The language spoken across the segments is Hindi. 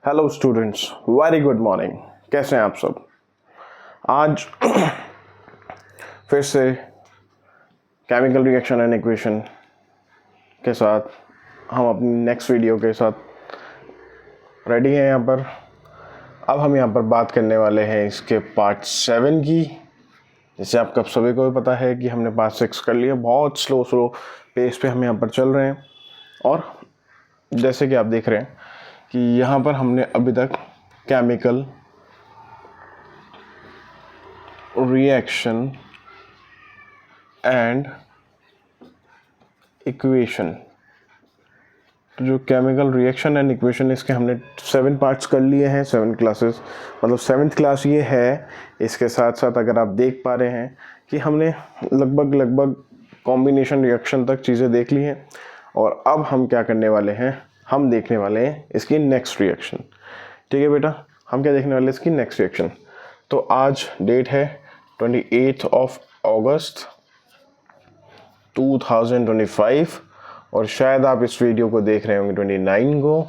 Hello students, very good morning. कैसे हैं आप सब? आज फिर से केमिकल रिएक्शन एंड इक्वेशन के साथ हम अपनी नेक्स्ट वीडियो के साथ रेडी हैं यहाँ पर। अब हम यहाँ पर बात करने वाले हैं इसके पार्ट 7 की। जैसे आपका सभी को भी पता है कि हमने पार्ट 6 कर लिया। बहुत स्लो पेस पे हम यहाँ पर चल रहे हैं और जैसे कि आप देख रहे हैं कि यहाँ पर हमने अभी तक केमिकल रिएक्शन एंड इक्वेशन, तो जो केमिकल रिएक्शन एंड इक्वेशन इसके हमने 7 पार्ट्स कर लिए हैं, 7 क्लासेस, मतलब 7th क्लास ये है। इसके साथ साथ अगर आप देख पा रहे हैं कि हमने लगभग कॉम्बिनेशन रिएक्शन तक चीज़ें देख ली हैं और अब हम क्या करने वाले हैं, हम देखने वाले हैं इसकी नेक्स्ट रिएक्शन। ठीक है बेटा, हम क्या देखने वाले हैं इसकी नेक्स्ट रिएक्शन। तो आज डेट है 28 अगस्त 2025 और शायद आप इस वीडियो को देख रहे होंगे 29 को,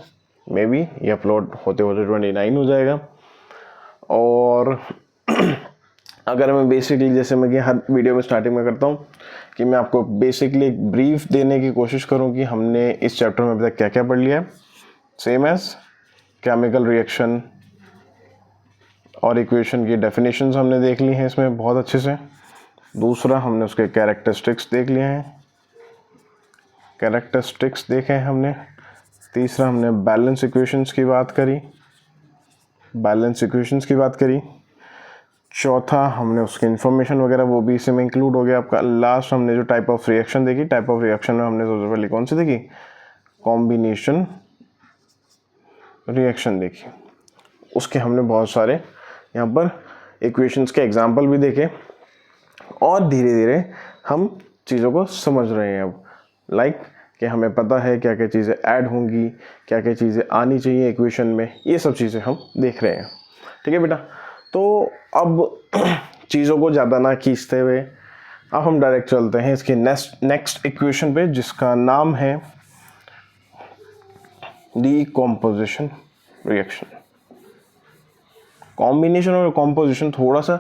मे बी ये अपलोड होते होते 29 हो जाएगा। और अगर मैं बेसिकली, जैसे मैं हर वीडियो में स्टार्टिंग में करता हूँ कि मैं आपको बेसिकली एक ब्रीफ देने की कोशिश करूँ कि हमने इस चैप्टर में अभी तक क्या क्या पढ़ लिया है। सेम एज केमिकल रिएक्शन और इक्वेशन की डेफिनेशंस हमने देख ली हैं इसमें बहुत अच्छे से। दूसरा, हमने उसके कैरेक्टरिस्टिक्स देख लिए हैं, कैरेक्टरिस्टिक्स देखे हैं हमने। तीसरा, हमने बैलेंस इक्वेशंस की बात करी, चौथा हमने उसकी इन्फॉर्मेशन वगैरह वो भी इसी में इंक्लूड हो गया आपका। लास्ट हमने जो टाइप ऑफ रिएक्शन देखी, टाइप ऑफ रिएक्शन में हमने सबसे पहले कौन सी देखी, कॉम्बिनेशन रिएक्शन देखी। उसके हमने बहुत सारे यहाँ पर इक्वेशंस के एग्जाम्पल भी देखे और धीरे धीरे हम चीज़ों को समझ रहे हैं अब। लाइक कि हमें पता है क्या क्या चीज़ें ऐड होंगी, क्या क्या चीज़ें आनी चाहिए इक्वेशन में, ये सब चीज़ें हम देख रहे हैं। ठीक है बेटा, तो अब चीज़ों को ज़्यादा ना खींचते हुए अब हम डायरेक्ट चलते हैं इसके नेक्स्ट इक्वेशन पे, जिसका नाम है डीकॉम्पोजिशन रिएक्शन। कॉम्बिनेशन और कॉम्पोजिशन थोड़ा सा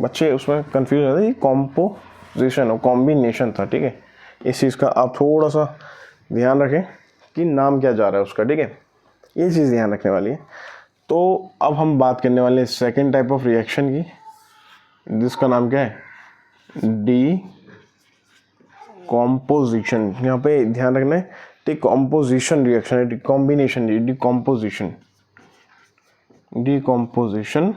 बच्चे उसमें कंफ्यूज होते हैं, कॉम्पोजिशन और कॉम्बिनेशन था। ठीक है, इस चीज़ का आप थोड़ा सा ध्यान रखें कि नाम क्या जा रहा है उसका। ठीक है, ये चीज़ ध्यान रखने वाली है। तो अब हम बात करने वाले हैं सेकेंड टाइप ऑफ रिएक्शन की, जिसका नाम क्या है, डीकॉम्पोजिशन। यहाँ पे ध्यान रखना है, डीकॉम्पोजिशन रिएक्शन है, कॉम्बिनेशन, डीकॉम्पोजिशन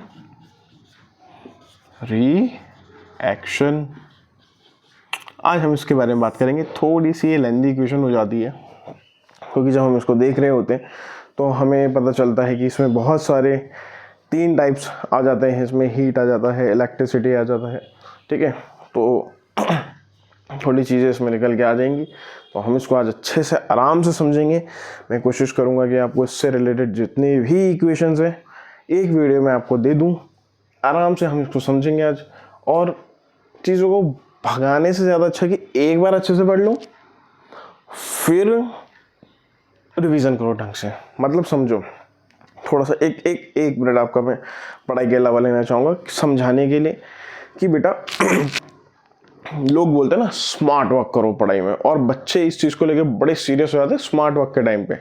रिएक्शन। आज हम इसके बारे में बात करेंगे। थोड़ी सी ये लेंथी इक्वेशन हो जाती है क्योंकि जब हम इसको देख रहे होते हैं तो हमें पता चलता है कि इसमें बहुत सारे 3 टाइप्स आ जाते हैं। इसमें हीट आ जाता है, इलेक्ट्रिसिटी आ जाता है। ठीक है, तो थोड़ी चीज़ें इसमें निकल के आ जाएंगी, तो हम इसको आज अच्छे से आराम से समझेंगे। मैं कोशिश करूँगा कि आपको इससे रिलेटेड जितनी भी इक्वेशंस हैं एक वीडियो में आपको दे दूँ। आराम से हम इसको समझेंगे आज, और चीज़ों को भगाने से ज़्यादा अच्छा कि एक बार अच्छे से पढ़ लो, फिर रिवीजन करो ढंग से, मतलब समझो। थोड़ा सा एक मिनट आपका मैं पढ़ाई के अलावा लेना चाहूँगा समझाने के लिए कि बेटा लोग बोलते हैं ना स्मार्ट वर्क करो पढ़ाई में, और बच्चे इस चीज़ को लेके बड़े सीरियस हो जाते हैं स्मार्ट वर्क के टाइम पे।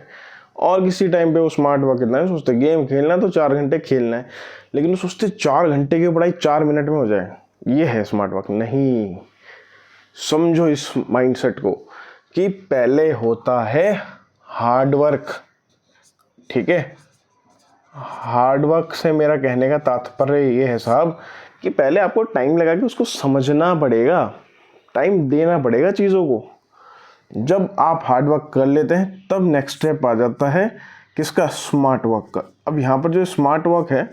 और किसी टाइम पे वो स्मार्ट वर्क इतना है, सोचते गेम खेलना है तो 4 घंटे खेलना है, लेकिन वो सोचते 4 घंटे की पढ़ाई 4 मिनट में हो जाए, ये है स्मार्ट वर्क। नहीं, समझो इस माइंडसेट को कि पहले होता है हार्ड वर्क। ठीक है, हार्ड वर्क से मेरा कहने का तात्पर्य ये है साहब कि पहले आपको टाइम लगा के उसको समझना पड़ेगा, टाइम देना पड़ेगा चीज़ों को। जब आप हार्ड वर्क कर लेते हैं तब नेक्स्ट स्टेप आ जाता है किसका, स्मार्ट वर्क का। अब यहाँ पर जो स्मार्ट वर्क है,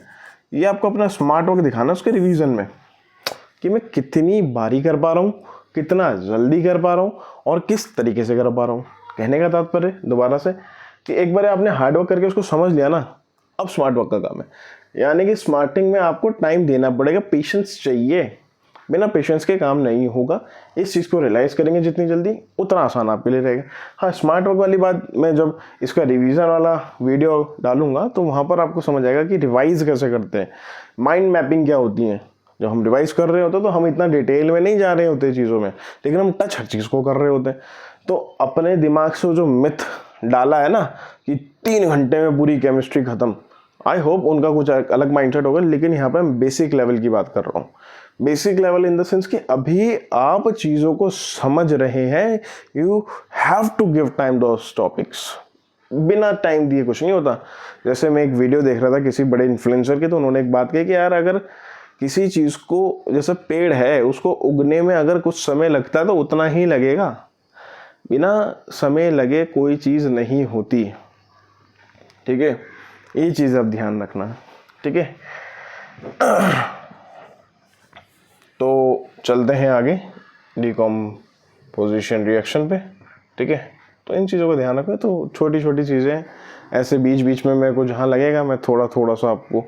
ये आपको अपना स्मार्ट वर्क दिखाना उसके रिवीजन में कि मैं कितनी बारी कर पा रहा हूँ, कितना जल्दी कर पा रहा हूँ और किस तरीके से कर पा रहा हूँ। कहने का तात्पर्य दोबारा से कि एक बार आपने हार्ड वर्क करके उसको समझ लिया ना, अब स्मार्ट वर्क का काम है। यानी कि स्मार्टिंग में आपको टाइम देना पड़ेगा, पेशेंस चाहिए। बिना पेशेंस के काम नहीं होगा। इस चीज़ को रियलाइज़ करेंगे जितनी जल्दी उतना आसान आपके लिए रहेगा। हाँ, स्मार्ट वर्क वाली बात मैं जब इसका रिवीजन वाला वीडियो डालूंगा तो वहाँ पर आपको समझ आएगा कि रिवाइज़ कैसे करते हैं, माइंड मैपिंग क्या होती है। जब हम रिवाइज कर रहे होते हैं तो हम इतना डिटेल में नहीं जा रहे होते चीज़ों में, लेकिन हम टच हर चीज़ को कर रहे होते हैं। तो अपने दिमाग से जो मिथ डाला है ना कि 3 घंटे में पूरी केमिस्ट्री खत्म, आई होप उनका कुछ अलग माइंडसेट होगा। लेकिन यहाँ पे मैं बेसिक लेवल की बात कर रहा हूँ। Basic level in the sense कि अभी आप चीज़ों को समझ रहे हैं, you have to give time those topics. बिना टाइम दिए कुछ नहीं होता। जैसे मैं एक वीडियो देख रहा था किसी बड़े इन्फ्लुएंसर की, तो उन्होंने एक बात कही कि यार अगर किसी चीज़ को, जैसे पेड़ है उसको उगने में अगर कुछ समय लगता है तो उतना ही लगेगा, बिना समय लगे कोई चीज़ नहीं होती। ठीक है, ये चीज़ आप ध्यान रखना। ठीक है, तो चलते हैं आगे डिकम्पोजिशन रिएक्शन पे। ठीक है, तो इन चीज़ों का ध्यान रखें। तो छोटी छोटी चीज़ें ऐसे बीच बीच में मेरे को जहाँ लगेगा मैं थोड़ा थोड़ा सा आपको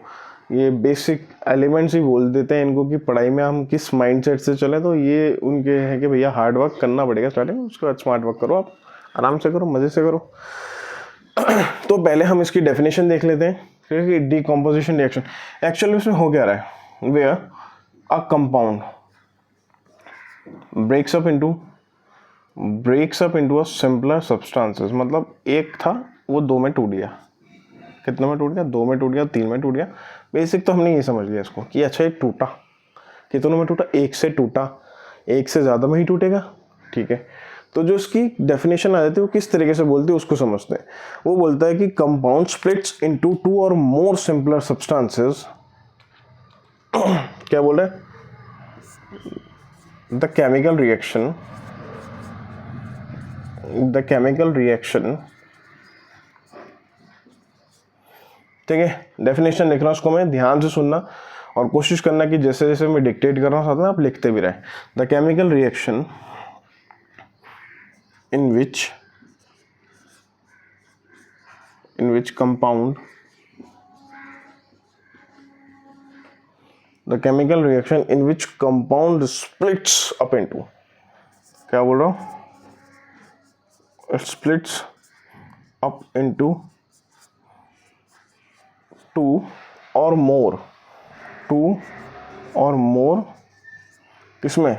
ये बेसिक एलिमेंट्स ही बोल देते हैं इनको कि पढ़ाई में हम किस माइंडसेट से चलें। तो ये उनके हैं कि भैया हार्ड वर्क करना पड़ेगा स्टार्टिंग में, उसके बाद स्मार्ट वर्क करो, आप आराम से करो, मज़े से करो। तो पहले हम इसकी डेफिनेशन देख लेते हैं। ठीक है, डिकम्पोजिशन रिएक्शन एक्चुअली इसमें हो क्या रहा है, where a compound breaks up into a simpler substances. मतलब एक था वो 2 में टूट गया। कितने में टूट गया? 2 में टूट गया, 3 में टूट गया। बेसिक तो हमने ये समझ लिया इसको कि अच्छा ये टूटा, कितनों में टूटा? 1 से टूटा, 1 से ज़्यादा में ही टूटेगा। ठीक है, तो जो इसकी डेफिनेशन आ जाती है वो किस तरीके से बोलती है उसको समझते हैं। वो बोलता है कि कंपाउंड स्प्लिट्स इनटू 2 और मोर सिंपलर सब्सटेंसेस। क्या बोल रहा है? The chemical reaction. ठीक है, डेफिनेशन लिख रहा हूँ, उसको मैं ध्यान से सुनना और कोशिश करना कि जैसे जैसे मैं डिक्टेट कर रहा हूँ साथ में आप लिखते भी रहें। The chemical reaction in which compound splits up into, क्या बोल रहा हूँ? It splits up into 2 or more किसमें?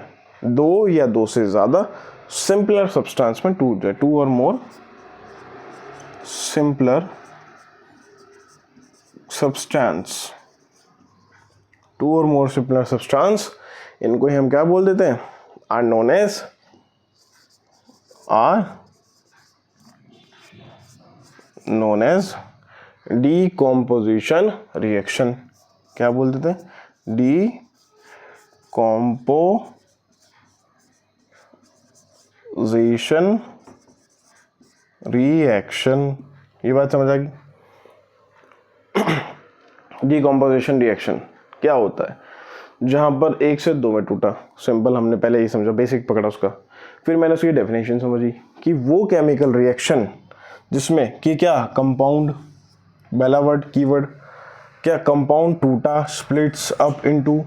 2 या 2 से ज़्यादा सिंपलर सब्सटेंस में टूट जाए। 2 और मोर सिंपलर सब्सटेंस, इनको ही हम क्या बोल देते हैं? Are known as decomposition reaction. क्या बोल देते हैं? Decomposition reaction. ये बात समझ आ गई? डीकम्पोजिशन रिएक्शन क्या होता है? जहां पर 1 से 2 में टूटा, सिंपल हमने पहले ही समझा, बेसिक पकड़ा उसका। फिर मैंने उसकी डेफिनेशन समझी कि वो केमिकल रिएक्शन जिसमें कि क्या कंपाउंड, पहला वर्ड कीवर्ड क्या, कंपाउंड टूटा, स्प्लिट्स अप इनटू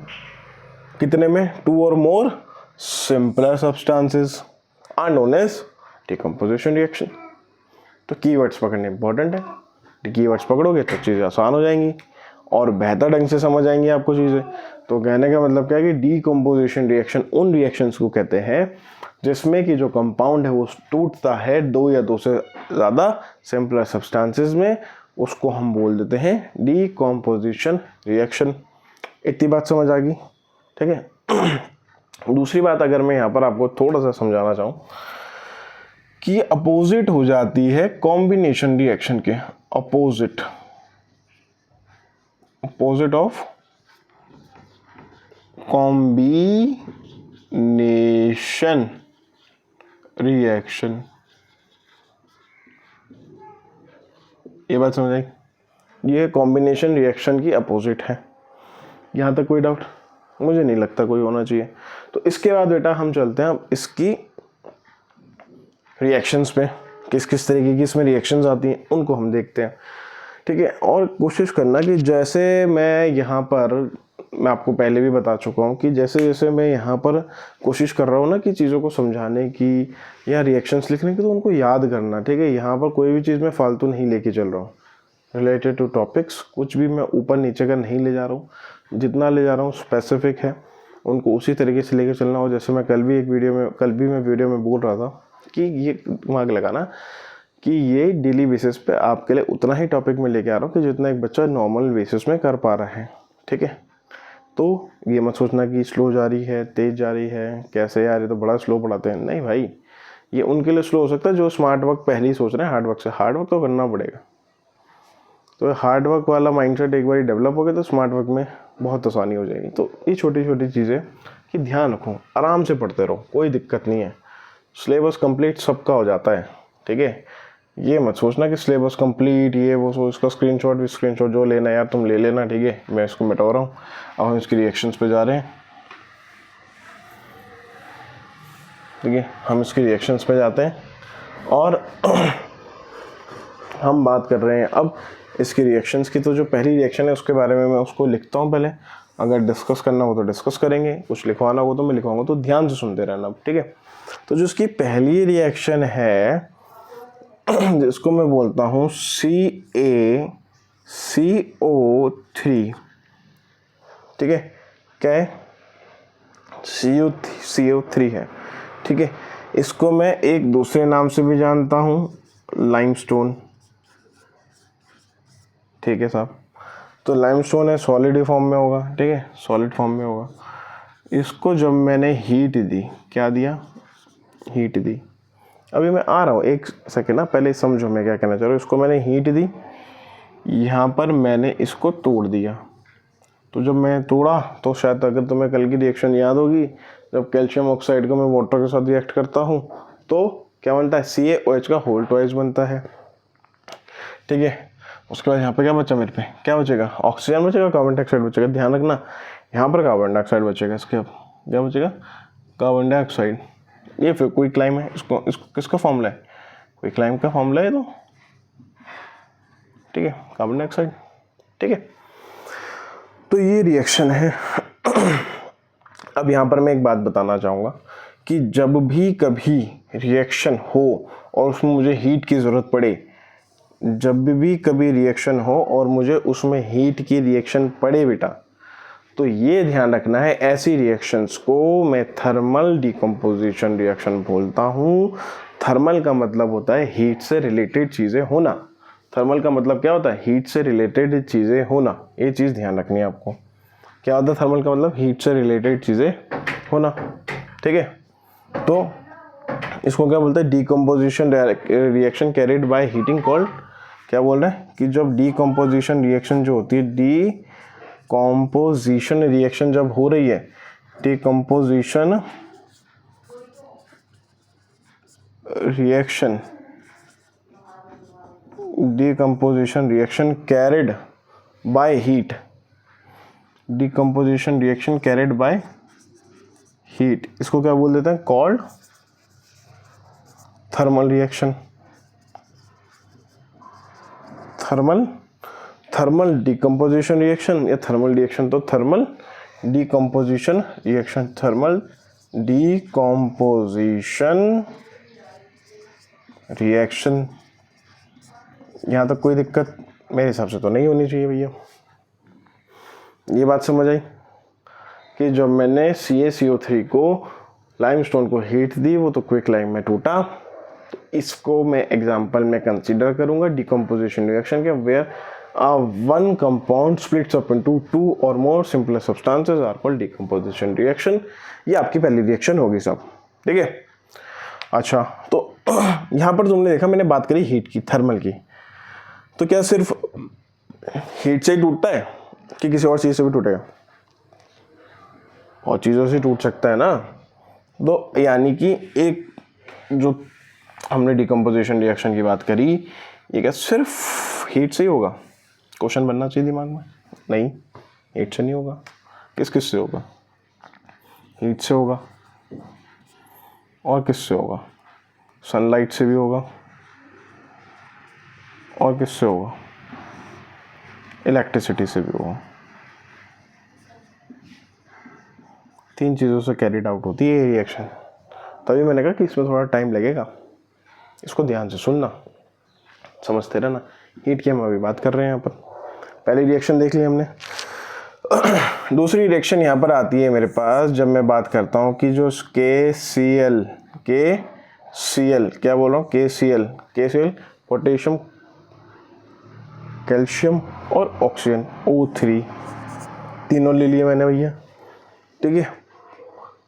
कितने में? 2 और more simpler substances are known as decomposition reaction. तो कीवर्ड्स पकड़ने इंपॉर्टेंट है। कीवर्ड्स पकड़ोगे तो चीज़ें आसान हो जाएंगी और बेहतर ढंग से समझ आएंगी आपको चीज़ें। तो कहने का मतलब क्या है कि डीकम्पोजिशन रिएक्शन उन रिएक्शंस को कहते हैं जिसमें कि जो कंपाउंड है वो टूटता है 2 या 2 से ज़्यादा सिंपलर सब्सटेंसेस में, उसको हम बोल देते हैं डीकम्पोजिशन रिएक्शन। इतनी बात समझ आ गई? ठीक है। दूसरी बात अगर मैं यहाँ पर आपको थोड़ा सा समझाना चाहूँ कि अपोजिट हो जाती है कॉम्बिनेशन रिएक्शन के, अपोजिट ऑफ कॉम्बिनेशन रिएक्शन। ये बात समझ आई? ये कॉम्बिनेशन रिएक्शन की अपोजिट है। यहाँ तक कोई डाउट? मुझे नहीं लगता कोई होना चाहिए। तो इसके बाद बेटा हम चलते हैं अब इसकी रिएक्शंस पे, किस किस तरीके की इसमें रिएक्शंस आती हैं उनको हम देखते हैं। ठीक है, और कोशिश करना कि जैसे मैं यहाँ पर मैं आपको पहले भी बता चुका हूँ कि जैसे जैसे मैं यहाँ पर कोशिश कर रहा हूँ ना कि चीज़ों को समझाने की या रिएक्शंस लिखने की, तो उनको याद करना, ठीक है। यहाँ पर कोई भी चीज़ मैं फालतू नहीं लेके चल रहा हूँ। रिलेटेड टू टॉपिक्स कुछ भी मैं ऊपर नीचे का नहीं ले जा रहा हूँ, जितना ले जा रहा हूँ स्पेसिफिक है, उनको उसी तरीके से लेके चलना हो। जैसे मैं कल भी वीडियो में बोल रहा था कि ये दिमाग लगाना कि ये डेली बेसिस पे आपके लिए उतना ही टॉपिक में लेके आ रहा हूँ कि जितना एक बच्चा नॉर्मल बेसिस में कर पा रहा है, ठीक है। तो ये मत सोचना कि स्लो जा रही है, तेज़ जा रही है, कैसे यार ये तो बड़ा स्लो पढ़ाते हैं। नहीं भाई, ये उनके लिए स्लो हो सकता है जो स्मार्ट वर्क पहले ही सोच रहे हैं हार्ड वर्क तो करना पड़ेगा। तो हार्ड वर्क वाला माइंडसेट एक बार डेवलप हो गया तो स्मार्ट वर्क में बहुत आसानी हो जाएगी। तो ये छोटी छोटी चीज़ें कि ध्यान रखो, आराम से पढ़ते रहो, कोई दिक्कत नहीं है। सिलेबस कंप्लीट सबका हो जाता है, ठीक है। ये मत सोचना कि सिलेबस कंप्लीट ये वो इसका स्क्रीनशॉट जो लेना है यार तुम ले लेना, ठीक है। मैं इसको मिटा रहा हूँ। अब हम इसकी रिएक्शंस पे जा रहे हैं, ठीक है। हम इसकी रिएक्शंस पे जाते हैं और हम बात कर रहे हैं अब इसकी रिएक्शंस की। तो जो पहली रिएक्शन है उसके बारे में मैं उसको लिखता हूँ पहले, अगर डिस्कस करना हो तो डिस्कस करेंगे, कुछ लिखवाना हो तो मैं लिखवाऊंगा, तो ध्यान से सुनते रहना, ठीक है। तो जो इसकी पहली रिएक्शन है जिसको मैं बोलता हूँ CaCO3, ठीक है। क्या है? CO3 है, ठीक है। इसको मैं एक दूसरे नाम से भी जानता हूँ, लाइमस्टोन, ठीक है साहब। तो लाइमस्टोन है, सॉलिड फॉर्म में होगा, ठीक है, सॉलिड फॉर्म में होगा। इसको जब मैंने हीट दी, क्या दिया? हीट दी। अभी मैं आ रहा हूँ, एक सेकेंड ना, पहले समझो मैं क्या कहना चाह रहा हूँ। इसको मैंने हीट दी, यहाँ पर मैंने इसको तोड़ दिया। तो जब मैं तोड़ा तो शायद अगर तुम्हें कल की रिएक्शन याद होगी, जब कैल्शियम ऑक्साइड को मैं वाटर के साथ रिएक्ट करता हूँ तो क्या बनता है? CaOH का होल ट्वाइस बनता है, ठीक है। उसके बाद यहाँ पे क्या बचा? मेरे पे क्या बचेगा? ऑक्सीजन बचेगा, कार्बन डाइऑक्साइड बचेगा। ध्यान रखना, यहाँ पर कार्बन डाइऑक्साइड बचेगा, इसके अब क्या बचेगा? Carbon dioxide. ये फिर कोई क्लाइम है, इसको किसका फॉर्मूला है? कोई क्लाइम का फॉर्मूला है, तो ठीक है, कार्बन डाइऑक्साइड, ठीक है। तो ये रिएक्शन है। अब यहाँ पर मैं एक बात बताना चाहूँगा कि जब भी कभी रिएक्शन हो और उसमें मुझे हीट की ज़रूरत पड़े, जब भी कभी रिएक्शन हो और मुझे उसमें हीट की रिएक्शन पड़े बेटा, तो ये ध्यान रखना है, ऐसी रिएक्शंस को मैं थर्मल डिकम्पोजिशन रिएक्शन बोलता हूँ। थर्मल का मतलब होता है हीट से रिलेटेड चीज़ें होना। थर्मल का मतलब क्या होता है? हीट से रिलेटेड चीज़ें होना। ये चीज़ ध्यान रखनी है आपको। क्या होता है थर्मल का मतलब? हीट से रिलेटेड चीज़ें होना, ठीक है। तो इसको क्या बोलते हैं? Decomposition reaction carried by heating called, क्या बोल रहे हैं कि जब डिकम्पोजिशन रिएक्शन जो होती है, डिकम्पोजिशन रिएक्शन जब हो रही है, decomposition reaction carried by heat, decomposition reaction carried by heat, इसको क्या बोल देते हैं? Called thermal reaction. Thermal decomposition reaction या थर्मल रिएक्शन, तो thermal decomposition reaction, thermal decomposition reaction. यहाँ तक कोई दिक्कत मेरे हिसाब से तो नहीं होनी चाहिए भैया। ये बात समझ आई कि जब मैंने CaCO3 को लाइमस्टोन को हीट दी, वो तो क्विक लाइम में टूटा, तो इसको मैं एग्जांपल में कंसीडर करूंगा डिकम्पोजिशन रिएक्शन के, where one compound splits up into two और more simpler substances are called decomposition reaction. ये आपकी पहली रिएक्शन होगी सब, ठीक है। अच्छा, तो यहाँ पर तुमने देखा मैंने बात करी हीट की, थर्मल की, तो क्या सिर्फ हीट से ही टूटता है कि किसी और चीज़ से भी टूटेगा? और चीज़ों से टूट सकता है ना। तो यानी कि एक जो हमने डिकम्पोजिशन रिएक्शन की बात करी, ये क्या सिर्फ हीट से ही होगा? क्वेश्चन बनना चाहिए दिमाग में। नहीं, हीट से नहीं होगा। किस से होगा? हीट से होगा। और किससे होगा? सनलाइट से भी होगा। और किससे होगा? इलेक्ट्रिसिटी से भी होगा। 3 चीज़ों से कैरिड आउट होती है ये रिएक्शन। तभी मैंने कहा कि इसमें थोड़ा टाइम लगेगा, इसको ध्यान से सुनना, समझते रहना। हीट की हम अभी बात कर रहे हैं यहाँ पर। पहली रिएक्शन देख ली हमने। दूसरी रिएक्शन यहाँ पर आती है मेरे पास जब मैं बात करता हूँ कि जो KCl क्या बोल रहा हूँ, KCl पोटेशियम, कैल्शियम और ऑक्सीजन O3 तीनों ले लिए मैंने भैया, ठीक है।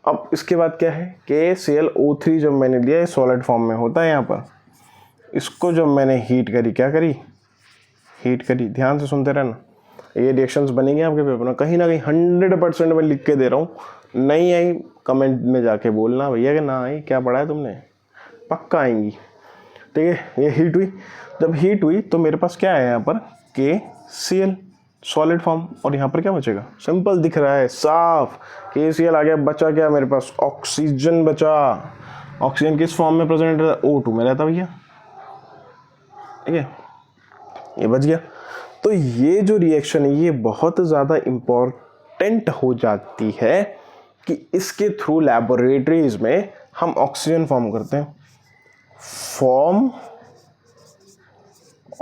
अब इसके बाद क्या है, KClO3 जब मैंने लिया ये सॉलिड फॉर्म में होता है यहाँ पर। इसको जब मैंने हीट करी, क्या करी, हीट करी, ध्यान से सुनते रहना। ये रिएक्शंस बनेंगे आपके पेपर में, कहीं ना कहीं 100% मैं लिख के दे रहा हूँ। नहीं आई कमेंट में जाके बोलना भैया कि ना आई, क्या पढ़ा है तुमने, पक्का आएंगी, ठीक है। ये हीट हुई, जब हीट हुई तो मेरे पास क्या है यहाँ पर, KCl सॉलिड फॉर्म, और यहाँ पर क्या बचेगा, सिंपल दिख रहा है साफ, KCl आ गया, बचा क्या मेरे पास, ऑक्सीजन बचा। ऑक्सीजन किस फॉर्म में प्रेजेंट रहता है, O2 में रहता भैया, ठीक है, ये बच गया। तो ये जो रिएक्शन है ये बहुत ज़्यादा इम्पोर्टेंट हो जाती है कि इसके थ्रू लैबोरेटरीज में हम ऑक्सीजन फॉर्म करते हैं, फॉर्म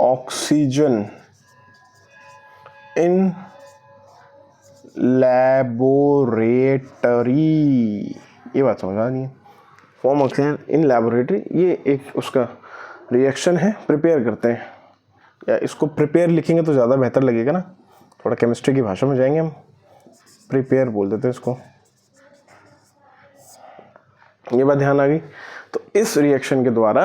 ऑक्सीजन इन लैबोरेटरी, ये बात समझ आ रही है, फॉर्म ऑक्सीजन इन लैबोरेटरी, ये एक उसका रिएक्शन है, प्रिपेयर करते हैं, या इसको प्रिपेयर लिखेंगे तो ज़्यादा बेहतर लगेगा ना, थोड़ा केमिस्ट्री की भाषा में जाएंगे हम, प्रिपेयर बोल देते हैं इसको, ये बात ध्यान आ गई। तो इस रिएक्शन के द्वारा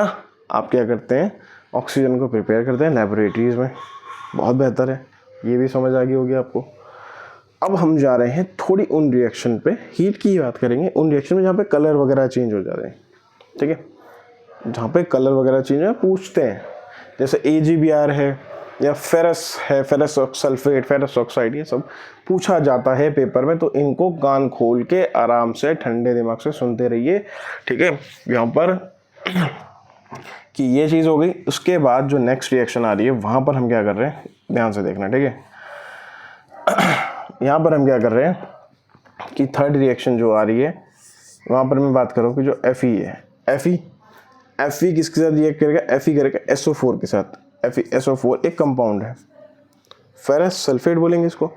आप क्या करते हैं, ऑक्सीजन को प्रिपेयर करते हैं लैबोरेटरीज में, बहुत बेहतर है, ये भी समझ आ गई होगी आपको। अब हम जा रहे हैं थोड़ी उन रिएक्शन पे, हीट की बात करेंगे, उन रिएक्शन में जहाँ पे कलर वगैरह चेंज हो जाते हैं, ठीक है, जहाँ पे कलर वगैरह चेंज हो पूछते हैं, जैसे AgBr है या फेरस है, फेरस सल्फेट, फेरस ऑक्साइड, ये सब पूछा जाता है पेपर में। तो इनको कान खोल के आराम से ठंडे दिमाग से सुनते रहिए, ठीक है। यहाँ पर कि ये चीज़ हो गई, उसके बाद जो नेक्स्ट रिएक्शन आ रही है वहाँ पर हम क्या कर रहे हैं, ध्यान से देखना, ठीक है। यहाँ पर हम क्या कर रहे हैं कि थर्ड रिएक्शन जो आ रही है वहाँ पर मैं बात करूँ कि जो Fe है, Fe किसके साथ रिएक्ट करेगा, Fe करेगा SO4 के साथ। SO4 एक कंपाउंड है, फेरस सल्फेट बोलेंगे इसको।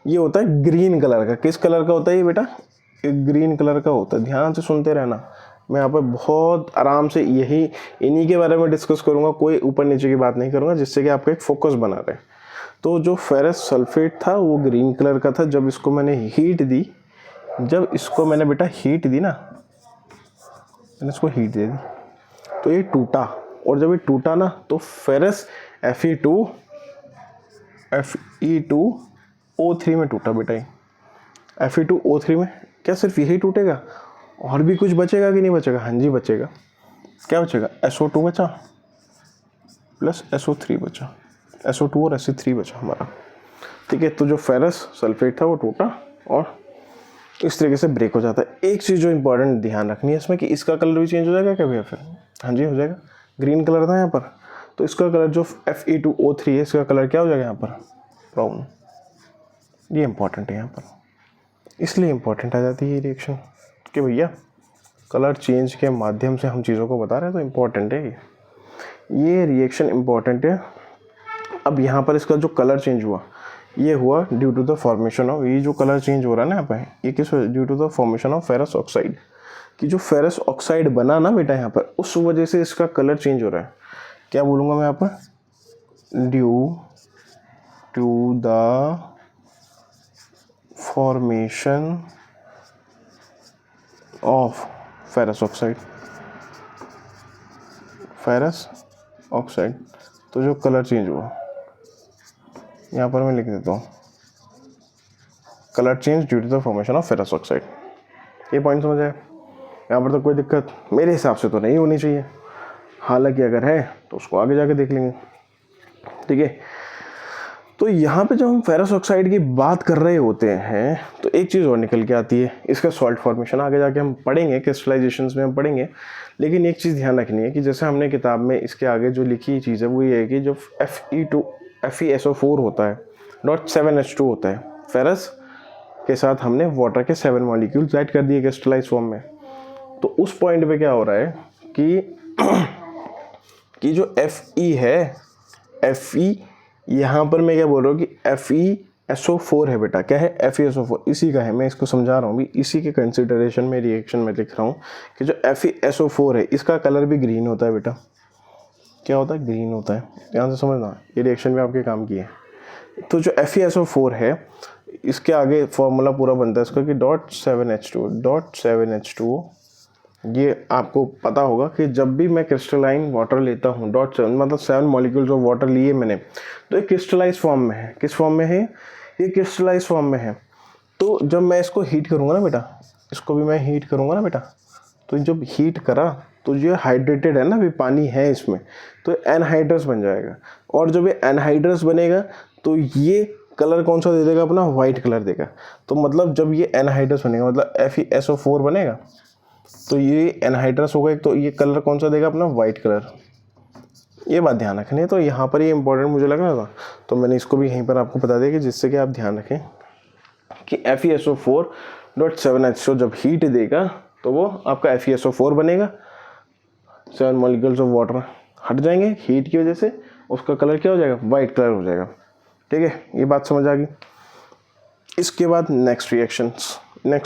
ये होता है ग्रीन कलर का, किस कलर का होता है ये बेटा, एक ग्रीन कलर का होता है, ध्यान से सुनते रहना। मैं यहाँ पर बहुत आराम से इन्हीं के बारे में डिस्कस करूँगा, कोई ऊपर नीचे की बात नहीं करूँगा, जिससे कि आपका एक फोकस बना रहे। तो जो फेरस सल्फेट था वो ग्रीन कलर का था, जब इसको मैंने हीट दी, जब इसको मैंने बेटा हीट दी ना, मैंने इसको हीट दे दी तो ये टूटा, और जब ये टूटा ना तो फेरस Fe2O3 में टूटा बेटा। ये Fe2O3 में क्या सिर्फ यही टूटेगा, और भी कुछ बचेगा कि नहीं बचेगा, हाँ जी बचेगा। क्या बचेगा, SO2 बचा प्लस SO3 बचा, SO2 और SO3 बचा हमारा, ठीक है। तो जो फेरस सल्फेट था वो टूटा और इस तरीके से ब्रेक हो जाता है। एक चीज़ जो इंपॉर्टेंट ध्यान रखनी है इसमें कि इसका कलर भी चेंज हो जाएगा क्या भैया, फिर हाँ जी हो जाएगा। ग्रीन कलर था यहाँ पर, तो इसका कलर जो Fe2O3 है इसका कलर क्या हो जाएगा यहाँ पर, ब्राउन। ये इंपॉर्टेंट है यहाँ पर, इसलिए इंपॉर्टेंट आ जाती है ये रिएक्शन कि भैया कलर चेंज के माध्यम से हम चीज़ों को बता रहे हैं, तो इम्पॉर्टेंट है ये रिएक्शन इम्पॉर्टेंट है। अब यहाँ पर इसका जो कलर चेंज हुआ ये हुआ due to the formation of, ये जो कलर चेंज हो रहा है ना यहाँ पे, ये किस due to the formation of ferrous oxide, कि जो फेरस ऑक्साइड बना ना बेटा यहाँ पर, उस वजह से इसका कलर चेंज हो रहा है। क्या बोलूँगा मैं यहाँ पर, due to the formation of ferrous oxide, ferrous oxide, तो जो कलर चेंज हुआ यहाँ पर मैं लिख देता हूँ, colour change due to the formation of ferrous oxide. ये पॉइंट समझ आया, यहाँ पर तो कोई दिक्कत मेरे हिसाब से तो नहीं होनी चाहिए, हालांकि अगर है तो उसको आगे जाके देख लेंगे, ठीक है। तो यहाँ पे जब हम फेरस ऑक्साइड की बात कर रहे होते हैं तो एक चीज़ और निकल के आती है, इसका सॉल्ट फॉर्मेशन आगे जाके हम पढ़ेंगे, क्रिस्टलाइजेशंस में हम पढ़ेंगे। लेकिन एक चीज़ ध्यान रखनी है कि जैसे हमने किताब में इसके आगे जो लिखी चीज़ है वो ये है कि जो FeSO4 होता है, .7H2 होता है, फेरस के साथ हमने वाटर के 7 मॉलिक्यूल्स ऐड कर दिए क्रिस्टलाइज फॉर्म में। तो उस पॉइंट पे क्या हो रहा है कि जो Fe है, Fe यहाँ पर मैं क्या बोल रहा हूँ कि FeSO4 है बेटा। क्या है? FeSO4 इसी का है, मैं इसको समझा रहा हूँ भी, इसी के कंसिडरेशन में रिएक्शन में लिख रहा हूँ कि जो FeSO4 है इसका कलर भी ग्रीन होता है बेटा। क्या होता है? ग्रीन होता है। ध्यान से समझना, ये रिएक्शन में आपके काम की है। तो जो FeSO4 है इसके आगे फॉर्मूला पूरा बनता है इसका कि .7H2 ये आपको पता होगा कि जब भी मैं क्रिस्टलाइन वाटर लेता हूँ .7 मतलब 7 मॉलिक्यूल्स ऑफ वाटर लिए मैंने, तो ये क्रिस्टलाइज फॉर्म में है। किस फॉर्म में है? ये क्रिस्टलाइज फॉर्म में है। तो जब मैं इसको हीट करूँगा ना बेटा, इसको भी मैं हीट करूँगा ना बेटा, तो जब हीट करा तो ये हाइड्रेटेड है ना, भी पानी है इसमें, तो एनहाइड्रस बन जाएगा। और जब ये एनहाइड्रस बनेगा तो ये कलर कौन सा दे देगा? अपना वाइट कलर देगा। तो मतलब जब ये एनहाइड्रस बनेगा मतलब FeSO4 बनेगा, तो ये एनहाइड्रस होगा एक, तो ये कलर कौन सा देगा? अपना वाइट कलर। ये बात ध्यान रखनी है। तो यहाँ पर ये इंपॉर्टेंट मुझे लग रहा था, तो मैंने इसको भी यहीं पर आपको बता दिया कि जिससे कि आप ध्यान रखें कि FeSO4.7H जब हीट देगा तो वो आपका FeSO4 बनेगा। 7 मॉलिक्यूल्स ऑफ वाटर हट जाएंगे हीट की वजह से, उसका कलर क्या हो जाएगा? वाइट कलर हो जाएगा। ठीक है, ये बात समझ आ गई। इसके बाद नेक्स्ट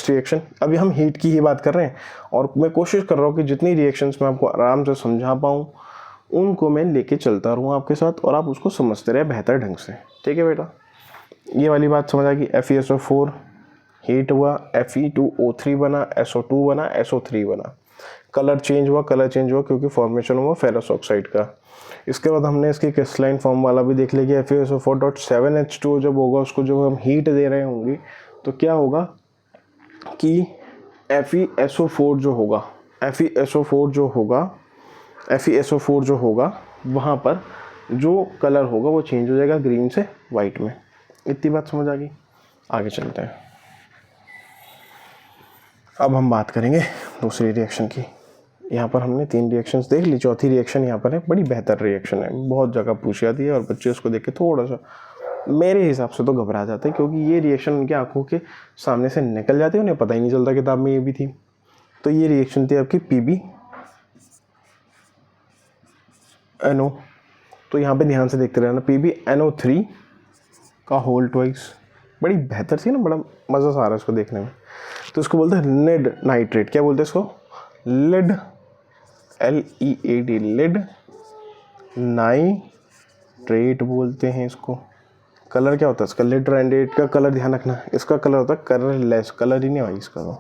रिएक्शन, अभी हम हीट की ही बात कर रहे हैं और मैं कोशिश कर रहा हूँ कि जितनी रिएक्शंस मैं आपको आराम से समझा पाऊँ उनको मैं लेके चलता रहूँ आपके साथ और आप उसको समझते रहे बेहतर ढंग से। ठीक है बेटा, ये वाली बात समझ आ गई। FeSO4 हीट हुआ, Fe2O3 बना, SO2 बना, SO3 बना। कलर चेंज हुआ क्योंकि फॉर्मेशन हुआ फेरस ऑक्साइड का। इसके बाद हमने इसकी क्रिस्टलाइन फॉर्म वाला भी देख लिया कि FeSO4.7H2 जब होगा उसको जब हम हीट दे रहे होंगे तो क्या होगा कि FeSO4 जो होगा वहाँ पर जो कलर होगा वो चेंज हो जाएगा ग्रीन से वाइट में। इतनी बात समझ आ गई। आगे चलते हैं। अब हम बात करेंगे दूसरी रिएक्शन की। यहाँ पर हमने 3 रिएक्शंस देख ली, चौथी रिएक्शन यहाँ पर है। बड़ी बेहतर रिएक्शन है, बहुत जगह पूछी जाती है और बच्चे उसको देख के थोड़ा सा मेरे हिसाब से तो घबरा जाते हैं, क्योंकि ये रिएक्शन उनकी आंखों के सामने से निकल जाती है, उन्हें पता ही नहीं चलता किताब में ये भी थी। तो ये रिएक्शन थी आपकी PbNO। तो यहाँ पे ध्यान से देखते रहना, PbNO3 का होल ट्वाइस। बड़ी बेहतर सी ना, बड़ा मज़ा सा आ रहा है इसको देखने में। तो इसको बोलते हैं लेड नाइट्रेट। क्या बोलते हैं इसको? लेड, LEAD, लेड नाइट्रेट बोलते हैं इसको। कलर क्या होता है इसका? लेड नाइट्रेट का कलर ध्यान रखना, इसका कलर होता है कलरलेस। कलर ही नहीं भाई इसका, तो